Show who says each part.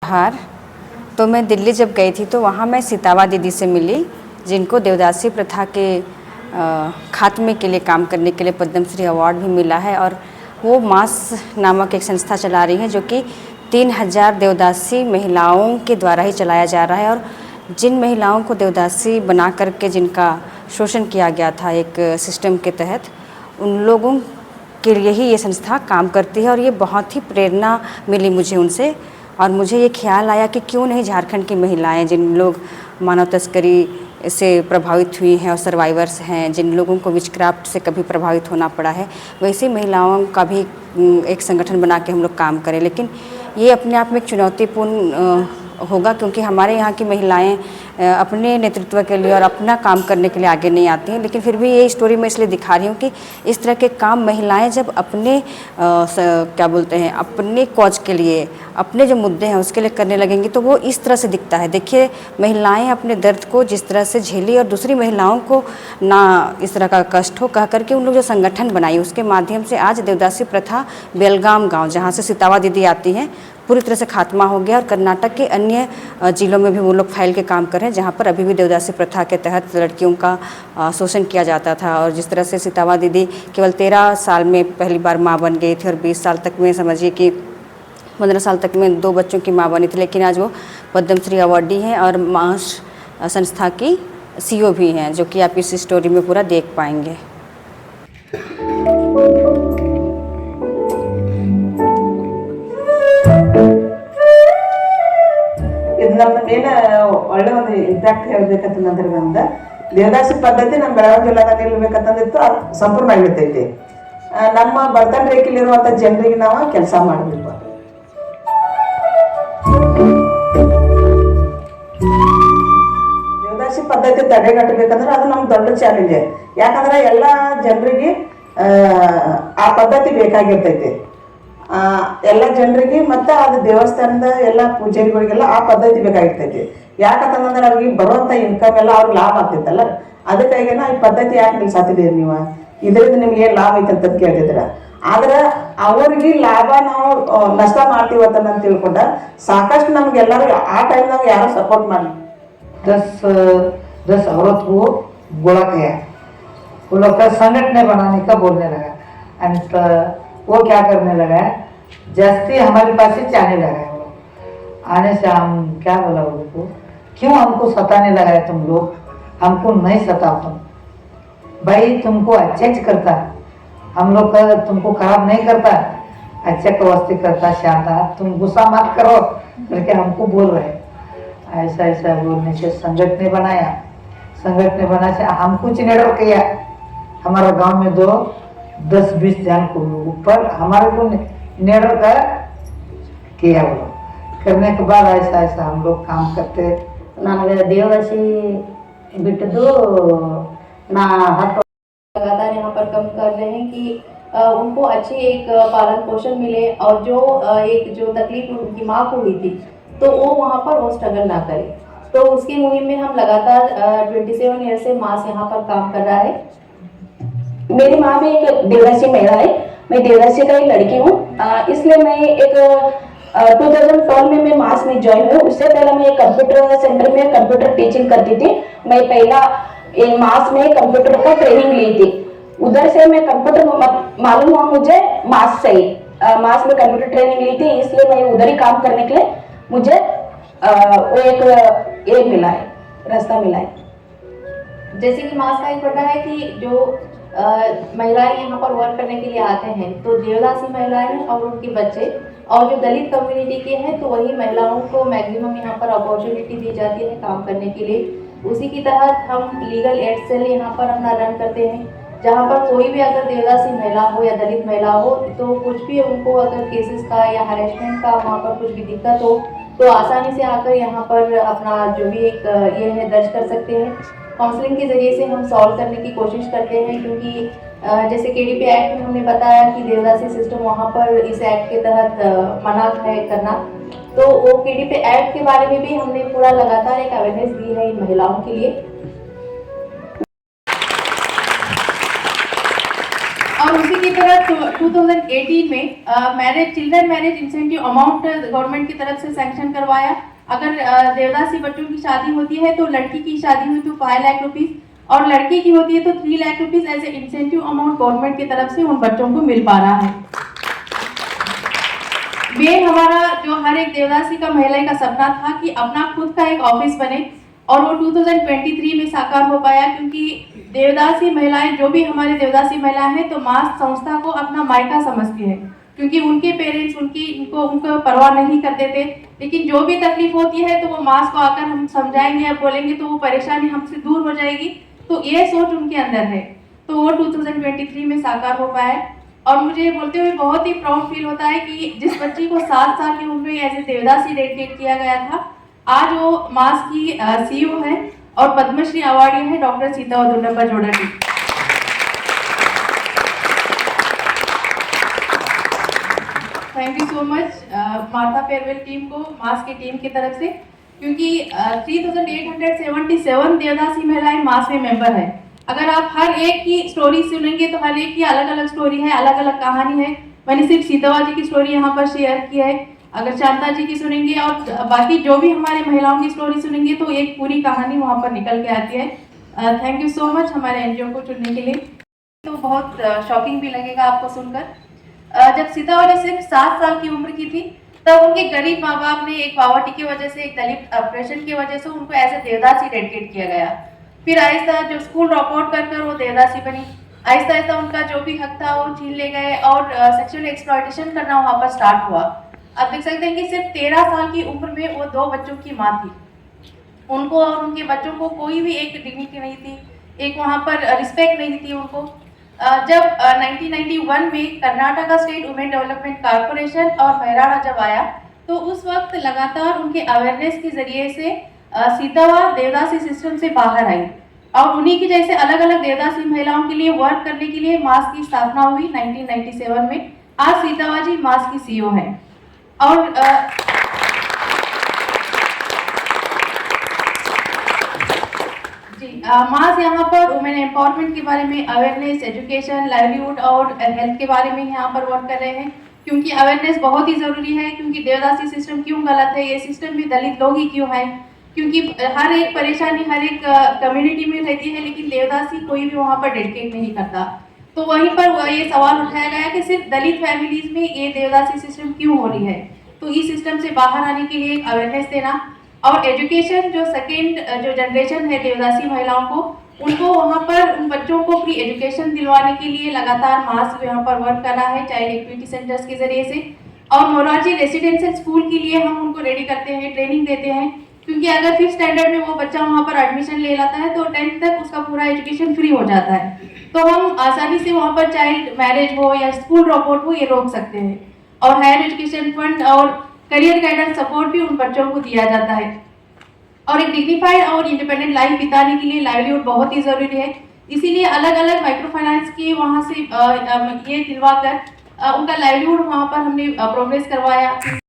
Speaker 1: आभार। तो मैं दिल्ली जब गई थी तो वहाँ मैं सीतावा दीदी से मिली, जिनको देवदासी प्रथा के खात्मे के लिए काम करने के लिए पद्मश्री अवार्ड भी मिला है। और वो मास नामक एक संस्था चला रही हैं जो कि 3000 देवदासी महिलाओं के द्वारा ही चलाया जा रहा है। और जिन महिलाओं को देवदासी बना करके जिनका शोषण किया गया था एक सिस्टम के तहत, उन लोगों के लिए ही ये संस्था काम करती है। और ये बहुत ही प्रेरणा मिली मुझे उनसे, और मुझे ये ख्याल आया कि क्यों नहीं झारखंड की महिलाएं, जिन लोग मानव तस्करी से प्रभावित हुई हैं और सर्वाइवर्स हैं, जिन लोगों को विचक्राफ्ट से कभी प्रभावित होना पड़ा है, वैसी महिलाओं का भी एक संगठन बना के हम लोग काम करें। लेकिन ये अपने आप में एक चुनौतीपूर्ण होगा, क्योंकि हमारे यहाँ की महिलाएं अपने नेतृत्व के लिए और अपना काम करने के लिए आगे नहीं आती हैं। लेकिन फिर भी ये स्टोरी मैं इसलिए दिखा रही हूँ कि इस तरह के काम महिलाएं जब अपने क्या बोलते हैं, अपने कॉज के लिए, अपने जो मुद्दे हैं उसके लिए करने लगेंगी तो वो इस तरह से दिखता है। देखिए, महिलाएं अपने दर्द को जिस तरह से झेली और दूसरी महिलाओं को ना इस तरह का कष्ट हो कह करके उन लोग जो संगठन बनाई, उसके माध्यम से आज देवदासी प्रथा बेलगाम गाँव, जहाँ से सीतावा दीदी आती हैं, पूरी तरह से खात्मा हो गया। और कर्नाटक के अन्य जिलों में भी वो लोग फैल के काम कर रहे हैं, जहाँ पर अभी भी देवदासी प्रथा के तहत लड़कियों का शोषण किया जाता था। और जिस तरह से सीतावा दीदी केवल 13 साल में पहली बार माँ बन गई थी और 20 साल तक में, समझिए कि 15 साल तक में 2 बच्चों की माँ बनी थी, लेकिन आज वो पद्मश्री अवार्डी हैं और मास संस्था की CEO भी हैं, जो कि आप इस स्टोरी में पूरा देख पाएंगे।
Speaker 2: ನಮ್ಮ ಮೇಲೆ ಒಳ್ಳೆ ಒಂದು ಇಂಪ್ಯಾಕ್ಟ್ ಹೇಳ್ಬೇಕಂತಂದ್ರೆ ನಮ್ದು ದೇವದಾಸಿ ಪದ್ಧತಿ ನಮ್ಮ ಬೆಳಗಾವಿ ಜಿಲ್ಲಾದಾಗ ಇರ್ಬೇಕಂತಂದಿತ್ತು, ಅದು ಸಂಪೂರ್ಣ ಆಗಿರ್ತೈತಿ. ನಮ್ಮ ಬಡತನ ರೇಖೆಯಲ್ಲಿರುವಂಥ ಜನರಿಗೆ ನಾವು ಕೆಲಸ ಮಾಡಬೇಕು. ದೇವದಾಸಿ ಪದ್ಧತಿ ತಡೆಗಟ್ಟಬೇಕಂದ್ರೆ ಅದು ನಮ್ಮ ದೊಡ್ಡ ಚಾಲೆಂಜ್. ಯಾಕಂದ್ರೆ ಎಲ್ಲ ಜನರಿಗೆ ಆ ಪದ್ಧತಿ ಬೇಕಾಗಿರ್ತೈತಿ. ಎಲ್ಲ ಜನರಿಗೆ ಮತ್ತು ಅದು ದೇವಸ್ಥಾನದ ಎಲ್ಲ ಪೂಜೆಗಳಿಗೆಲ್ಲ ಆ ಪದ್ಧತಿ ಬೇಕಾಗಿರ್ತೈತಿ. ಯಾಕಂತಂದ್ರೆ ಅವ್ರಿಗೆ ಬರುವಂಥ ಇನ್ಕಮ್ ಎಲ್ಲ ಅವ್ರಿಗೆ ಲಾಭ ಆಗ್ತೈತಲ್ಲ, ಅದಕ್ಕಾಗಿನ ಈ ಪದ್ಧತಿ ಯಾಕೆ ನಿಲ್ಸಾತಿದ್ದೀರಿ ನೀವು, ಇದರಿಂದ ನಿಮ್ಗೆ ಏನು ಲಾಭ ಐತೆ ಅಂತ ಕೇಳಿದ್ರೆ. ಆದ್ರೆ ಅವ್ರಿಗೆ ಲಾಭ ನಾವು ನಷ್ಟ ಮಾಡ್ತೀವತ್ತ ತಿಳ್ಕೊಂಡ ಸಾಕಷ್ಟು ನಮ್ಗೆಲ್ಲರೂ ಆ ಟೈಮ್ನಾಗ ಯಾರೋ सपोर्ट ಮಾಡಿ
Speaker 3: 10 औरत को गोला किया, वो लोग का संगठन बनाने का बोलने लगा। एंड वो क्या करने लगा, जस्ती हमारे पास ही आने लगा है। वो आने से हम क्या बोला उनको, क्यों हमको सताने लगा है तुम लोग, हमको नहीं सताओ तुम, भाई तुमको अच्छे करता है, हम लोग का तुमको खराब नहीं करता, अच्छे का वास्ते करता, शांता, तुम गुस्सा मत करो करके हमको बोल रहे। ऐसा ऐसा बोलने से संगठन बनाया, संगठन बनाने से हम कुछ निर्णय किया। हमारा गांव में 10-20 जन को ऊपर हमारे को निर्णय कर किया। वो करने के बाद ऐसा ऐसा हम लोग काम करते।
Speaker 4: ನನಗೆ ದೇವದಾಸಿ बिट्टू ना हाथ लगातार यहाँ पर कम कर रहे हैं कि उनको अच्छी एक पालन पोषण मिले, और जो तकलीफ उनकी माँ को हुई थी तो वो वहाँ पर वो स्ट्रगल ना करे। तो उसकी मुहिम में हम लगातार 27 ईयर से मास यहाँ पर काम कर रहा है। मेरी माँ भी एक देवदासी महिला है, मैं देवदासी का एक लड़की हूँ, इसलिए मैं एक 2012 में मैं मास में ज्वाइन हुई। उससे पहले मैं एक कंप्यूटर सेंटर में कंप्यूटर टीचिंग करती थी। मैं पहला मास में कंप्यूटर का ट्रेनिंग ली थी, उधर से मैं कंप्यूटर मालूम हुआ मुझे मास से ही। मास में कंप्यूटर ट्रेनिंग ली थी, इसलिए मैं उधर ही काम करने के लिए मुझे एक मिला है, रास्ता मिला है। जैसे कि मास का एक पता है कि जो महिलाएं यहाँ पर वर्क करने के लिए आते हैं, तो देवदासी महिलाएं और उनके बच्चे और जो दलित कम्युनिटी के हैं, तो वही महिलाओं को मैक्सिमम यहाँ पर अपॉर्चुनिटी दी जाती है काम करने के लिए। उसी की तहत हम लीगल एड सेल यहाँ पर अपना रन करते हैं, जहाँ पर कोई भी अगर देवदासी महिला हो या दलित महिला हो, तो कुछ भी उनको अगर केसेस का या हरेसमेंट का वहाँ पर कुछ भी दिक्कत हो तो आसानी से आकर यहाँ पर अपना जो भी एक ये है दर्ज कर सकते हैं। काउंसलिंग के ज़रिए से हम सॉल्व करने की कोशिश करते हैं, क्योंकि जैसे KDP एक्ट में हमने बताया कि देवदासी सिस्टम वहाँ पर इस एक्ट के तहत मना है करना, तो वो KDP एक्ट के बारे में भी हमने पूरा लगातार एक अवेयरनेस दी है इन महिलाओं के लिए। और उसी की तरह 2018 में children marriage incentive amount government की तरफ से सैंक्शन करवाया। अगर देवदासी बच्चों की शादी होती है तो लड़की की शादी हुई तो 5 लाख रुपीस और लड़के की होती है तो 3 lakh rupees as a incentive amount government की तरफ से उन बच्चों को मिल पा रहा है। मेन हमारा जो हर एक देवदासी का महिला का सपना था कि अपना खुद का एक ऑफिस बने और वो 2023 में साकार हो पाया, क्योंकि देवदासी महिलाएं जो भी हमारे देवदासी महिलाएं हैं तो मास संस्था को अपना मायका समझती है, क्योंकि उनके पेरेंट्स उनको परवाह नहीं करते थे, लेकिन जो भी तकलीफ होती है तो वो मास को आकर हम समझाएंगे या बोलेंगे तो वो परेशानी हमसे दूर हो जाएगी। तो ये सोच उनके अंदर है, तो वो 2023 में साकार हो पाए। और मुझे बोलते हुए बहुत ही प्राउड फील होता है कि जिस बच्ची को 7 साल की उम्र में ऐसे देवदासी डेडिकेट किया गया था, आज वो मास की सीईओ है और पद्मश्री अवार्डी है doctor Sita Durdappa Jodati. Thank you so much Martha farewell team को, मास की टीम की तरफ से, क्योंकि 3877 देवदासी महिलाएं मास में मेंबर है। अगर आप हर एक की स्टोरी सुनेंगे तो हर एक की अलग अलग स्टोरी है, अलग अलग कहानी है। मैंने सिर्फ सीतावा जी की स्टोरी यहाँ पर शेयर की है, अगर शांता जी की सुनेंगे और बाकी जो भी हमारे महिलाओं की स्टोरी सुनेंगे तो एक पूरी कहानी वहाँ पर निकल के आती है। थैंक यू सो मच हमारे एनजीओ को चुनने के लिए। तो बहुत शॉकिंग भी लगेगा आपको सुनकर। जब सीतावा जी सिर्फ 7 साल की उम्र की थी तब उनके गरीब माँ बाप ने एक पावर्टी की वजह से, एक दलित ऑपरेशन की वजह से उनको एज ए देवदासी डेडिकेट किया गया। फिर आहिस्ता जो स्कूल ड्रॉप आउट कर वो देवदासी बनी। आहिस्ता आहिस्ता उनका जो भी हक था वो छीन ले गए और सेक्सुअल एक्सप्लॉयटेशन करना वहाँ पर स्टार्ट हुआ। आप देख सकते हैं कि सिर्फ 13 साल की उम्र में वो 2 बच्चों की माँ थी। उनको और उनके बच्चों को कोई भी एक डिग्निटी नहीं थी, एक वहाँ पर रिस्पेक्ट नहीं थी उनको। जब 1991 में Karnataka state women development corporation और महिराणा जब आया तो उस वक्त लगातार उनके अवेयरनेस के जरिए से सीतावा देवदासी सिस्टम से बाहर आई और उन्हीं की जैसे अलग अलग देवदासी महिलाओं के लिए वर्क करने के लिए मास की स्थापना हुई 1997 में। आज सीतावा जी मास की सीईओ हैं। और मास यहाँ पर वुमेन एम्पावरमेंट के बारे में अवेयरनेस, एजुकेशन, लाइवलीहुड और हेल्थ के बारे में यहाँ पर वर्क कर रहे हैं, क्योंकि अवेयरनेस बहुत ही ज़रूरी है। क्योंकि देवदासी सिस्टम क्यों गलत है, ये सिस्टम भी दलित लोग ही क्यों है, क्योंकि हर एक परेशानी हर एक कम्युनिटी में रहती है, लेकिन देवदासी कोई भी वहाँ पर डेडिकेट नहीं करता। तो वहीं पर ये सवाल उठाया गया कि सिर्फ दलित फैमिलीज में ये देवदासी सिस्टम क्यों हो रही है। तो इस सिस्टम से बाहर आने के लिए अवेयरनेस देना और एजुकेशन, जो सेकेंड जो जनरेशन है देवदासी महिलाओं को, उनको वहाँ पर उन बच्चों को फ्री एजुकेशन दिलवाने के लिए लगातार मास यहाँ पर वर्क कर रहा है चाइल्ड एक्टिविटी सेंटर्स के जरिए से। और मोरारजी रेसिडेंशियल स्कूल के लिए हम उनको रेडी करते हैं, ट्रेनिंग देते हैं, क्योंकि अगर 5th स्टैंडर्ड में वो बच्चा वहाँ पर एडमिशन ले लाता है तो 10th तक उसका पूरा एजुकेशन फ्री हो जाता है। तो हम आसानी से वहाँ पर चाइल्ड मैरिज हो या स्कूल ड्रॉप आउट हो ये रोक सकते हैं। और हायर एजुकेशन फंड और करियर गाइडेंस सपोर्ट भी उन बच्चों को दिया जाता है। और एक डिग्निफाइड और इंडिपेंडेंट लाइफ बिताने के लिए लाइवलीहुड बहुत ही ज़रूरी है, इसीलिए अलग अलग माइक्रो फाइनेंस के वहाँ से ये दिलवा कर उनका लाइवलीहुड वहाँ पर हमने प्रोग्रेस करवाया।